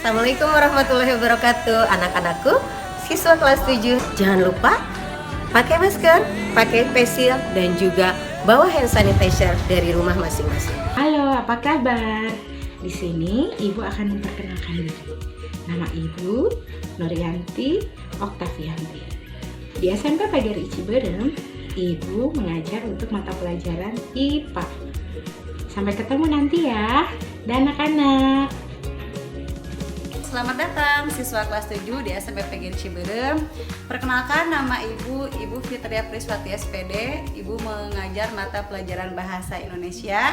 Assalamualaikum warahmatullahi wabarakatuh. Anak-anakku, siswa kelas 7, jangan lupa pakai masker, pakai face shield, dan juga bawa hand sanitizer dari rumah masing-masing. Halo, apa kabar? Di sini Ibu akan memperkenalkan diri. Nama Ibu Nuryanti Oktavianti. Di SMP PGRI Ciberem, Ibu mengajar untuk mata pelajaran IPA. Sampai ketemu nanti ya, dan anak-anak. Selamat datang siswa kelas 7 di SMP PGRI Ciberem. Perkenalkan, nama Ibu Fitria Priswati SPD. Ibu mengajar mata pelajaran bahasa Indonesia.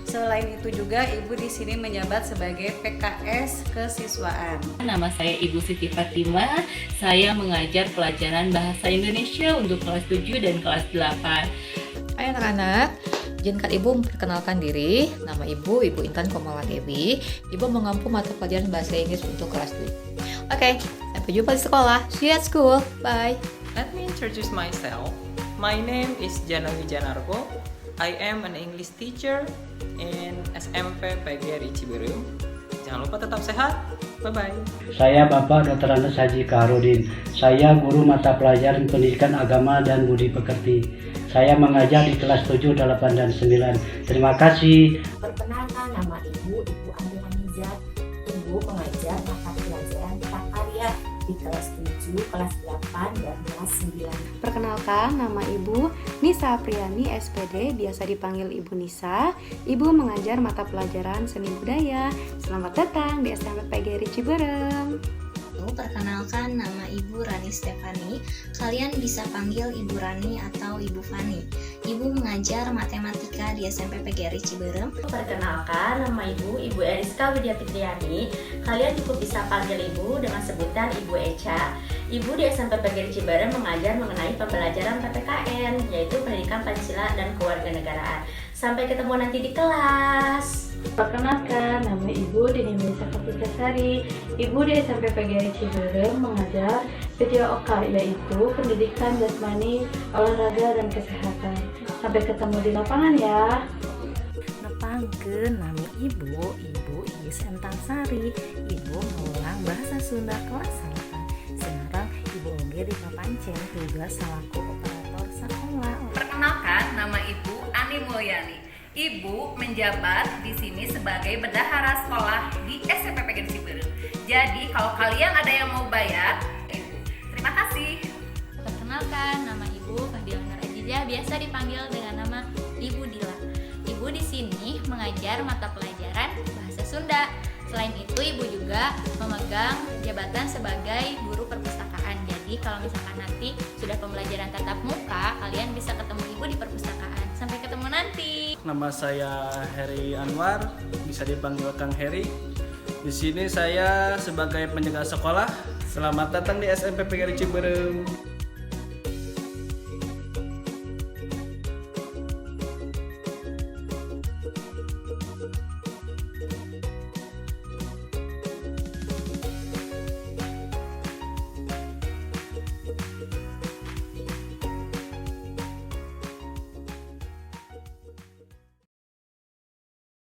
Selain itu juga Ibu di sini menjabat sebagai PKS kesiswaan. Nama saya Ibu Siti Fatimah. Saya mengajar pelajaran bahasa Indonesia untuk kelas 7 dan kelas 8. Hai anak-anak, izinkan Ibu memperkenalkan diri. Nama Ibu Intan Komala Dewi. Ibu mengampu mata pelajaran bahasa Inggris untuk kelas 7. Oke, sampai jumpa di sekolah. See you at school. Bye. Let me introduce myself. My name is Jana Wijanarko. I am an English teacher in SMP PGRI Ciberem. Jangan lupa tetap sehat. Bye-bye. Saya Bapak Dr. Andes Haji Kaharudin. Saya guru mata pelajaran pendidikan agama dan budi pekerti. Saya mengajar di kelas 7, 8, dan 9. Terima kasih. Perkenalkan, nama Ibu Andi Hamizat. Ibu mengajar mata pelajaran prakarya di kelas 7, kelas 8, dan kelas 9. Perkenalkan, nama Ibu Nisa Apriani SPD, biasa dipanggil Ibu Nisa. Ibu mengajar mata pelajaran seni budaya. Selamat datang di SMP PGRI Ciberem. Perkenalkan, nama Ibu Rani Stefani. Kalian bisa panggil Ibu Rani atau Ibu Fani. Ibu mengajar matematika di SMP PGRI Ciberem. Perkenalkan, nama Ibu Eriska Widya Fitriani. Kalian cukup bisa panggil Ibu dengan sebutan Ibu Eca. Ibu di SMP PGRI Ciberem mengajar mengenai pembelajaran PPKN, yaitu Pendidikan Pancasila dan Kewarganegaraan. Sampai ketemu nanti di kelas. Perkenalkan, nama Ibu Dini Melisa Kaputasari. Ibu di SMP PGRI Ciberem mengajar PJOK, yaitu Pendidikan Jasmani, Olahraga, dan Kesehatan. Sampai ketemu di lapangan ya. Nepangkeun nami Ibu Iis Entangsari. Ibu mengulang bahasa Sunda kelas 1. Sekarang Ibu oge di papancen tugas selaku operator sekolah. Perkenalkan, nama Ibu Ani Mulyani. Ibu menjabat di sini sebagai bendahara sekolah di SMP PGRI Ciberem. Jadi kalau kalian ada yang mau bayar, Ibu. Terima kasih. Perkenalkan, nama Ibu Fadila Nur Ajijah, biasa dipanggil dengan nama Ibu Dila. Ibu di sini mengajar mata pelajaran bahasa Sunda. Selain itu, Ibu juga memegang jabatan sebagai guru perpustakaan. Jadi kalau misalkan nanti sudah pembelajaran tatap muka, kalian bisa ketemu Ibu di perpustakaan. Sampai ketemu nanti. Nama saya Heri Anwar, bisa dipanggil Kang Heri. Di sini saya sebagai penjaga sekolah. Selamat datang di SMP PGRI Ciberem.